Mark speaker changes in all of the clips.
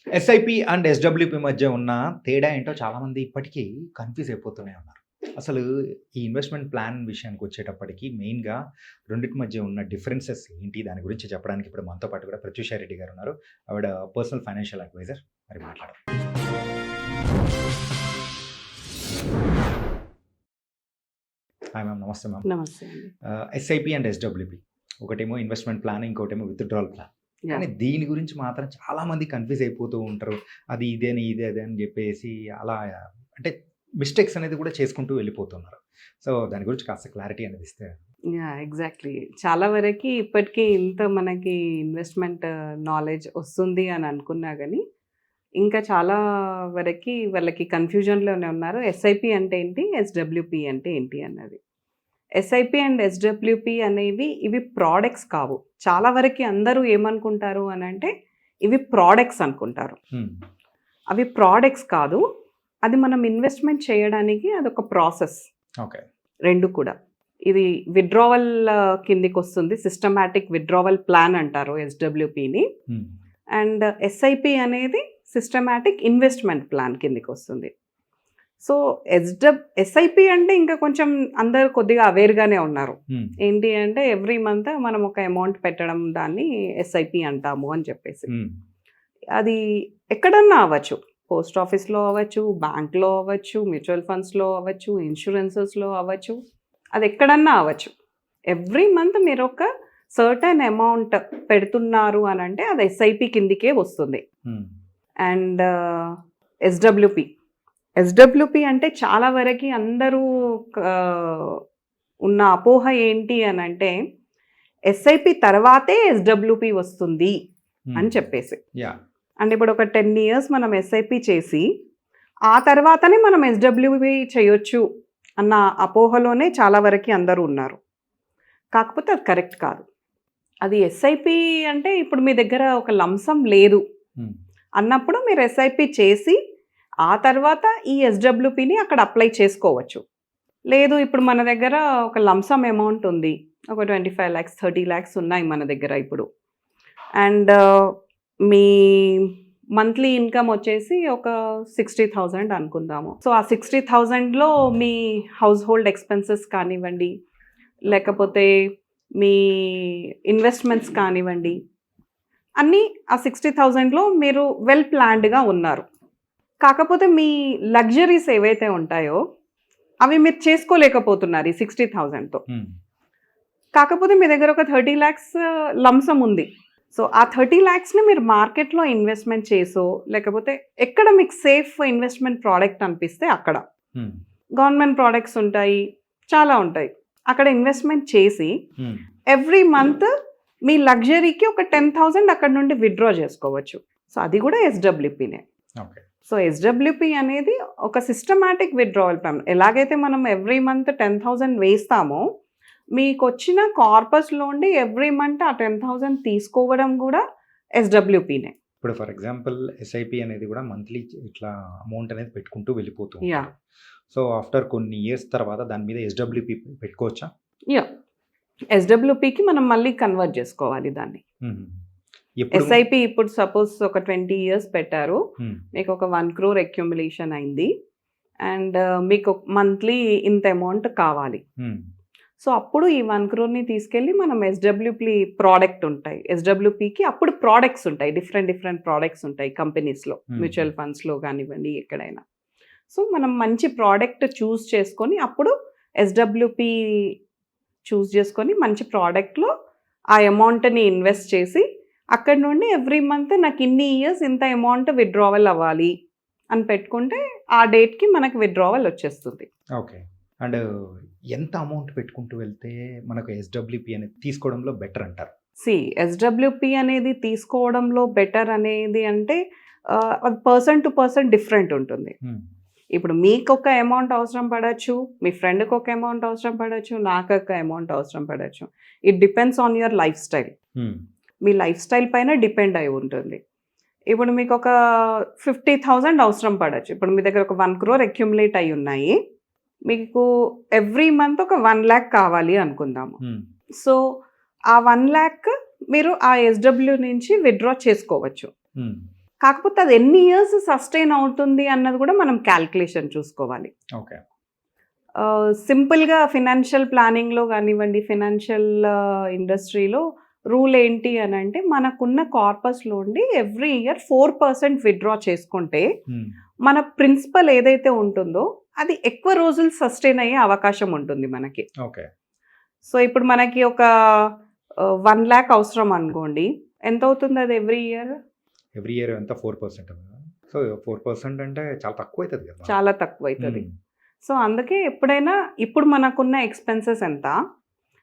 Speaker 1: SIP and SWP మధ్య ఉన్న తేడా ఏంటో చాలామంది ఇప్పటికీ కన్‌ఫ్యూజ్ అయిపోతూనే ఉన్నారు. అసలు ఈ ఇన్వెస్ట్‌మెంట్ ప్లాన్ విషయానికొచ్చేటప్పటికి మెయిన్‌గా రెండిటి మధ్య ఉన్న డిఫరెన్సెస్ ఏంటి? దాని గురించి చెప్పడానికి ఇప్పుడు మనతో పాటు కూడా ప్రత్యూష రెడ్డి గారున్నారు. ఆవిడ పర్సనల్ ఫైనాన్షియల్ అడ్వైజర్. మరి మాట్లాడదాం. Hi ma'am. నమస్తే మ్యామ్.
Speaker 2: నమస్తే అండి.
Speaker 1: ఎస్ఐపి అండ్ ఎస్‌డబ్ల్యూపీ ఒకటేమో ఇన్వెస్ట్‌మెంట్ ప్లాన్, ఇంకోటేమో విత్‌డ్రాయల్ ప్లాన్. కానీ
Speaker 2: యాహ్!
Speaker 1: దీని గురించి మాత్రం చాలామంది కన్‌ఫ్యూజ్ అయిపోతూ ఉంటారు. అది ఇదేని, ఇది అదే అని జెప్పేసి అలా అంటే మిస్టేక్స్ అనేది కూడా చేసుకుంటూ వెళ్ళిపోతున్నారు. సో, దాని గురించి కాస్త క్లారిటీ అనేది ఇస్తే.
Speaker 2: యాహ్! ఎగ్జాక్ట్‌లీ. చాలా వరకి ఇప్పటికి ఇంత మనకి ఇన్వెస్ట్‌మెంట్ నాలెడ్జ్ వస్తుంది అని అనుకున్నా గానీ, ఇంకా చాలా వరకి వాళ్ళకి కన్‌ఫ్యూజన్‌లోనే ఉన్నారు. ఎస్ఐపి అంటే ఏంటి? ఎస్‌డబ్ల్యూపీ అంటే ఏంటి అన్నది. ఎస్ఐపి అండ్ ఎస్‌డబ్ల్యూపీ అనేవి ఇవి ప్రొడక్ట్స్ కావు. చాలా వరకి అందరూ ఏమనుకుంటారు అనంటే, ఇవి ప్రొడక్ట్స్ అనుకుంటారు.
Speaker 1: హ్మ్.
Speaker 2: అవి ప్రొడక్ట్స్ కాదు. అది మనం ఇన్వెస్ట్‌మెంట్ చేయడానికి అదొక ప్రాసెస్.
Speaker 1: ఓకే.
Speaker 2: 2 కూడా. ఇది విత్‌డ్రావల్ కిందికొస్తుంది. సిస్టమాటిక్ విత్‌డ్రావల్ ప్లాన్ అంటారు ఎస్‌డబ్ల్యూపీని.
Speaker 1: హ్మ్.
Speaker 2: అండ్ ఎస్ఐపి అనేది సిస్టమాటిక్ ఇన్వెస్ట్‌మెంట్ ప్లాన్ కిందికొస్తుంది. సో, ఎస్ఐపి అంటే ఇంకా కొంచెం అందరూ కొద్దిగా అవేర్‌గానే ఉన్నారు.
Speaker 1: హ్మ్.
Speaker 2: ఏంటి అంటే ఎవ్రీ మంత్ మనం ఒక అమౌంట్ పెట్టడం దాన్ని ఎస్ఐపి అంటాము అని చెప్పేసి.
Speaker 1: హ్మ్.
Speaker 2: అది ఎక్కడన్నా అవ్వచ్చు. పోస్ట్ ఆఫీస్‌లో అవ్వచ్చు, బ్యాంక్‌లో అవ్వచ్చు, మ్యూచువల్ ఫండ్స్‌లో అవ్వచ్చు, ఇన్స్యూరెన్సెస్‌లో అవ్వచ్చు. అది ఎక్కడన్నా అవ్వచ్చు. ఎవ్రీ మంత్ మీరొక సర్టెన్ అమౌంట్ పెడుతున్నారు అనంటే అది ఎస్ఐపి కిందికే వస్తుంది.
Speaker 1: హ్మ్.
Speaker 2: And SWP. ఎస్‌డబ్ల్యూపీ అంటే చాలా వరకి అందరూ ఉన్న అపోహ ఏంటి అనంటే ఎస్ఐపి తర్వాతే ఎస్‌డబ్ల్యూపీ వస్తుంది అని
Speaker 1: హ్మ్.
Speaker 2: చెప్పేసి.
Speaker 1: యాహ్!
Speaker 2: అంటే ఇప్పుడు ఒక 10 ఇయర్స్ మనం ఎస్ఐపి చేసి, ఆ తర్వాతనే మనం ఎస్‌డబ్ల్యూపీ చేయొచ్చు అన్న అపోహలోనే చాలా వరకి అందరూ ఉన్నారు. కాకపోతే అది కరెక్ట్ కాదు. అది ఎస్ఐపి అంటే ఇప్పుడు మీ దగ్గర ఒక లంసమ్ లేదు
Speaker 1: హ్మ్.
Speaker 2: అన్నప్పుడు మీరు ఎస్ఐపి చేసి, ఆ తర్వాత ఈ ఎస్‌డబ్ల్యూపీని అక్కడ అప్లై చేసుకోవచ్చు. లేదు ఇప్పుడు మన దగ్గర ఒక లంసమ్ అమౌంట్ ఉంది. ఒక 25,00,000, 30,00,000 ఉన్నాయి మన దగ్గర ఇప్పుడు. అండ్ మీ మంత్లీ ఇన్‌కమ్ వచ్చేసి ఒక 60,000 అనుకుందాము. సో, ఆ 60,000లో మీ హౌస్ హోల్డ్ ఎక్స్‌పెన్సెస్ కానివ్వండి, లేకపోతే మీ ఇన్వెస్ట్‌మెంట్స్ కానివ్వండి, అన్నీ ఆ 60,000లో మీరు వెల్ ప్లాన్డ్‌గా ఉన్నారు. కాకపోతే మీ లగ్జరీస్ ఏవైతే ఉంటాయో, అవి మీరు చేసుకోలేకపోతున్నారు ఈ 60,000తో.
Speaker 1: హ్మ్.
Speaker 2: కాకపోతే మీ దగ్గర ఒక 30,00,000 లంసమ్ ఉంది. సో, ఆ 30,00,000ని మీరు మార్కెట్‌లో ఇన్వెస్ట్‌మెంట్ చేసో, లేకపోతే ఎక్కడ మీకు సేఫ్ ఇన్వెస్ట్‌మెంట్ ప్రోడక్ట్ అనిపిస్తే అక్కడ.
Speaker 1: హ్మ్.
Speaker 2: గవర్నమెంట్ ప్రొడక్ట్స్ ఉంటాయి. చాలా ఉంటాయి. అక్కడ ఇన్వెస్ట్‌మెంట్ చేసి
Speaker 1: హ్మ్.
Speaker 2: ఎవ్రీ మంత్ మీ లగ్జరీకి ఒక 10,000 అక్కడి నుండి విత్‌డ్రా చేసుకోవచ్చు. సో, అది కూడా ఎస్‌డబ్ల్యూపీనే.
Speaker 1: ఓకే.
Speaker 2: సో, ఎస్‌డబ్ల్యూపీ అనేది ఒక సిస్టమాటిక్ విత్‌డ్రావల్ ప్లాన్. ఎలాగైతే మనం ఎవ్రీ మంత్ 10,000 వేస్తామో, మీకొచ్చిన కార్పస్‌లో నుండి ఎవ్రీ మంత్ ఆ 10,000 తీసుకోవడం కూడా ఎస్‌డబ్ల్యూపీనే.
Speaker 1: ఇప్పుడు ఫర్ ఎగ్జాంపుల్ ఎస్ఐపి అనేది కూడా మంత్లీ ఇట్లా అమౌంట్ అనేది పెట్టుకుంటూ వెళ్ళిపోతూ
Speaker 2: యాహ్!
Speaker 1: ఉంటారు. సో, ఆఫ్టర్ కొన్ని ఇయర్స్ తర్వాత దాని మీద ఎస్‌డబ్ల్యూపీ పెట్టుకోవచ్చా?
Speaker 2: యాహ్! ఎస్‌డబ్ల్యూపీకి మనం మళ్ళీ కన్వర్ట్ చేసుకోవాలి దాన్ని.
Speaker 1: హుహు. ఎప్పుడు?
Speaker 2: ఎస్ఐపి ఇప్పుడు సపోజ్ ఒక 20 ఇయర్స్ పెట్టారు.
Speaker 1: హ్మ్.
Speaker 2: మీకు ఒక 1 క్రోర్ అక్యుములేషన్ అయింది. అండ్ మీకు మంత్లీ ఇంత అమౌంట్ కావాలి.
Speaker 1: హ్మ్.
Speaker 2: సో, అప్పుడు ఈ 1 క్రోర్‌ని తీసుకెళ్ళి మనం ఎస్‌డబ్ల్యూపీ ప్రోడక్ట్ ఉంటాయి. ఎస్‌డబ్ల్యూపీకి అప్పుడు ప్రొడక్ట్స్ ఉంటాయి. డిఫరెంట్ కంపెనీస్‌లో.
Speaker 1: హ్మ్.
Speaker 2: మ్యూచువల్ ఫండ్స్‌లో గానివ్వండి ఎక్కడైనా. సో, మనం మంచి ప్రోడక్ట్ చూజ్ చేసుకొని అప్పుడు ఎస్‌డబ్ల్యూపీ చూజ్ చేసుకొని మంచి ప్రోడక్ట్‌లో ఆ అమౌంట్‌ని ఇన్వెస్ట్ చేసి, అక్కడి నుండి ఎవ్రీ మంత్ నాకు ఇన్ని ఇయర్స్ ఇంత అమౌంట్ విత్‌డ్రావల్ అవ్వాలి అని పెట్టుకుంటే, ఆ డేట్‌కి మనకు విత్‌డ్రావల్ వచ్చేస్తుంది.
Speaker 1: ఓకే. అండ్ ఎంత అమౌంట్ పెట్టుకుంటూ వెళ్తే మనకు ఎస్‌డబ్ల్యూపీ అనేది తీసుకోవడంలో బెటర్ అంటారు?
Speaker 2: ఎస్‌డబ్ల్యూపీ అనేది తీసుకోవడంలో బెటర్ అనేది అంటే అది పర్సన్ టు పర్సన్ డిఫరెంట్ ఉంటుంది.
Speaker 1: హ్మ్.
Speaker 2: ఇప్పుడు మీకొక అమౌంట్ అవసరం పడొచ్చు, మీ ఫ్రెండ్‌కి ఒక అమౌంట్ అవసరం పడొచ్చు, నాకొక అమౌంట్ అవసరం పడొచ్చు. It depends on your lifestyle.
Speaker 1: Hmm.
Speaker 2: మీ లైఫ్ స్టైల్ పైన డిపెండ్ అయి ఉంటుంది. ఇప్పుడు మీకు ఒక 50,000 అవసరం పడొచ్చు. ఇప్పుడు మీ దగ్గర ఒక 1 క్రోర్ అక్యుములేట్ అయ్యి ఉన్నాయి. మీకు ఎవ్రీ మంత్ ఒక 1,00,000 కావాలి అనుకుందాము.
Speaker 1: హ్మ్.
Speaker 2: సో, ఆ 1,00,000 మీరు ఆ ఎస్‌డబ్ల్యూ నుంచి విత్‌డ్రా చేసుకోవచ్చు.
Speaker 1: హ్మ్.
Speaker 2: కాకపోతే అది ఎన్ని ఇయర్స్ సస్టైన్ అవుతుంది అన్నది కూడా మనం క్యాల్కులేషన్ చూసుకోవాలి.
Speaker 1: ఓకే.
Speaker 2: సింపుల్గా ఫినాన్షియల్ ప్లానింగ్లో కానివ్వండి, ఫినాన్షియల్ ఇండస్ట్రీలో రూల్ ఏంటి అని అంటే, మనకున్న కార్పస్లో ఉండి ఎవ్రీ ఇయర్ 4% విత్డ్రా చేసుకుంటే మన ప్రిన్సిపల్ ఏదైతే ఉంటుందో అది ఎక్కువ రోజులు సస్టైన్ అయ్యే అవకాశం ఉంటుంది మనకి.
Speaker 1: ఓకే.
Speaker 2: సో ఇప్పుడు మనకి ఒక 1 lakh అవసరం అనుకోండి, ఎంత అవుతుంది అది ఎవ్రీ ఇయర్?
Speaker 1: ఎవ్రీ ఇయర్ ఎంత 4%? సో 4% అంటే చాలా తక్కువ అవుతుంది కదా.
Speaker 2: చాలా తక్కువ అవుతుంది. సో అందుకే ఎప్పుడైనా ఇప్పుడు మనకున్న ఎక్స్పెన్సెస్ ఎంత,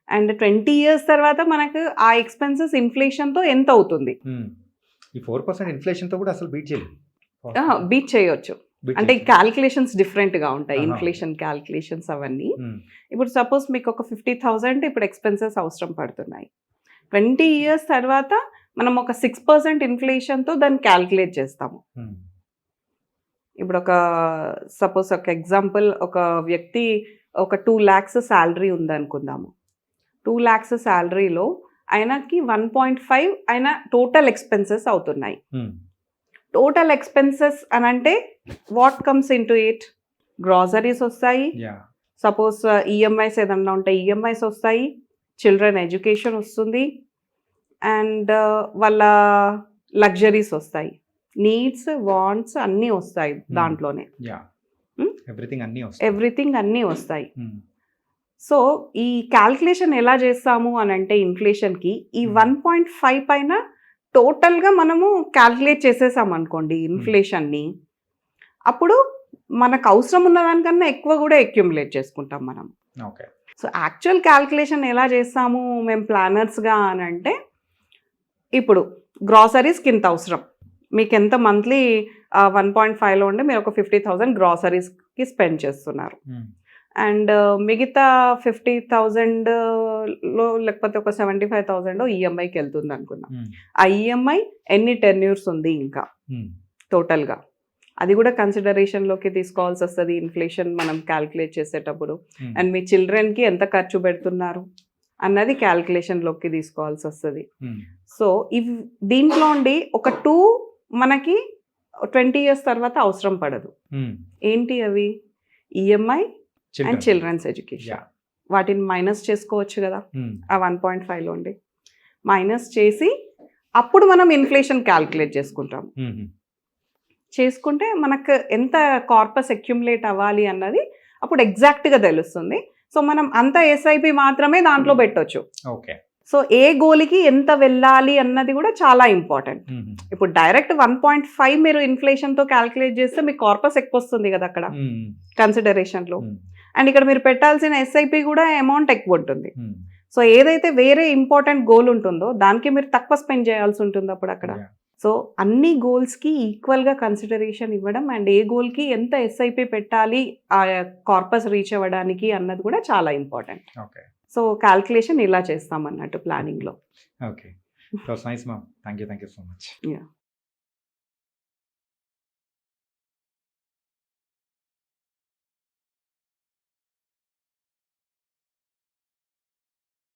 Speaker 2: అండ్ 20 years తర్వాత మనకు ఆ ఎక్స్పెన్సెస్ ఇన్ఫ్లేషన్తో ఎంత అవుతుంది,
Speaker 1: ఈ 4% ఇన్ఫ్లేషన్తో కూడా అసలు బీట్ చేయలేదు.
Speaker 2: బీట్ చేయొచ్చు. అంటే క్యాల్కులేషన్స్ డిఫరెంట్గా ఉంటాయి, ఇన్ఫ్లేషన్ క్యాల్కులేషన్స్ అవన్నీ. ఇప్పుడు సపోజ్ మీకు ఒక 50,000 ఇప్పుడు ఎక్స్పెన్సెస్ అవసరం పడుతున్నాయి. 20 years తర్వాత మనం ఒక 6% ఇన్ఫ్లేషన్తో దాన్ని క్యాల్కులేట్ చేస్తాము. ఇప్పుడు ఒక సపోజ్ ఒక ఎగ్జాంపుల్, ఒక వ్యక్తి ఒక 2 lakhs శాలరీ ఉందనుకుందాము. 2 lakhs శాలరీలో ఆయనకి 1.5 ఆయన టోటల్ ఎక్స్పెన్సెస్ అవుతున్నాయి. టోటల్ ఎక్స్పెన్సెస్ అని అంటే what comes in to it? Groceries వస్తాయి, సపోజ్ ఈఎంఐస్ ఏదన్నా ఉంటే ఈఎంఐస్ వస్తాయి, చిల్డ్రన్ ఎడ్యుకేషన్ వస్తుంది, అండ్ వాళ్ళ లగ్జరీస్ వస్తాయి, నీడ్స్ వాంట్స్ అన్నీ వస్తాయి దాంట్లోనే. ఎవ్రీథింగ్ అన్నీ వస్తాయి. సో ఈ క్యాల్కులేషన్ ఎలా చేస్తాము అని అంటే ఇన్ఫ్లేషన్కి ఈ 1.5 పైన టోటల్గా మనము క్యాల్కులేట్ చేసేసాం అనుకోండి ఇన్ఫ్లేషన్ని, అప్పుడు మనకు అవసరం ఉన్న దానికన్నా ఎక్కువ కూడా అక్యుములేట్ చేసుకుంటాం మనం.
Speaker 1: ఓకే.
Speaker 2: సో యాక్చువల్ క్యాల్కులేషన్ ఎలా చేస్తాము మేము ప్లానర్స్గా అని అంటే, ఇప్పుడు గ్రాసరీస్కి ఇంత అవసరం, మీకు ఎంత మంత్లీ 1.5లో ఉంటే మీరు ఒక 50,000 గ్రాసరీస్కి స్పెండ్ చేస్తున్నారు, అండ్ మిగతా 50,000లో లేకపోతే ఒక 75,000 ఈఎంఐకి వెళ్తుంది అనుకున్నాం. ఆ ఈఎంఐ ఎన్ని టెన్యూర్స్ ఉంది ఇంకా టోటల్గా, అది కూడా కన్సిడరేషన్లోకి తీసుకోవాల్సి వస్తుంది ఇన్ఫ్లేషన్ మనం క్యాల్కులేట్ చేసేటప్పుడు. అండ్ మీ చిల్డ్రన్కి ఎంత ఖర్చు పెడుతున్నారు అన్నది క్యాల్కులేషన్లోకి తీసుకోవాల్సి వస్తుంది. సో ఇవి దీంట్లో ఉండి ఒక 2 మనకి 20 years తర్వాత అవసరం పడదు. ఏంటి అవి? EMI and children's education. వాటిని మైనస్ చేసుకోవచ్చు కదా ఆ 1.5లో ఉండి, మైనస్ చేసి అప్పుడు మనం ఇన్ఫ్లేషన్ క్యాల్కులేట్ చేసుకుంటాము. చేసుకుంటే మనకు ఎంత కార్పస్ అక్యుములేట్ అవ్వాలి అన్నది అప్పుడు ఎగ్జాక్ట్గా తెలుస్తుంది. సో మనం అంత ఎస్ఐపి మాత్రమే దాంట్లో పెట్టొచ్చు.
Speaker 1: ఓకే.
Speaker 2: సో ఏ గోల్కి ఎంత వెళ్ళాలి అన్నది కూడా చాలా ఇంపార్టెంట్. ఇప్పుడు డైరెక్ట్ 1.5 మీరు ఇన్ఫ్లేషన్తో క్యాల్కులేట్ చేస్తే మీకు కార్పస్ ఎక్కువ వస్తుంది కదా అక్కడ కన్సిడరేషన్లో, అండ్ ఇక్కడ మీరు పెట్టాల్సిన ఎస్ఐపి కూడా అమౌంట్ ఎక్కువ ఉంటుంది. సో ఏదైతే వేరే ఇంపార్టెంట్ గోల్ ఉంటుందో దానికి మీరు తక్కువ స్పెండ్ చేయాల్సి ఉంటుంది అప్పుడు అక్కడ. సో అన్ని గోల్స్కి ఈక్వల్గా కన్సిడరేషన్ ఇవ్వడం, అండ్ ఏ గోల్కి ఎంత ఎస్ఐపి పెట్టాలి ఆ కార్పస్ రీచ్ అవ్వడానికి అన్నది కూడా చాలా ఇంపార్టెంట్.
Speaker 1: ఓకే.
Speaker 2: సో క్యాల్కులేషన్ ఇలా చేస్తాం అన్నట్టు ప్లానింగ్లో.
Speaker 1: Okay. Nice ma'am. Thank you so much.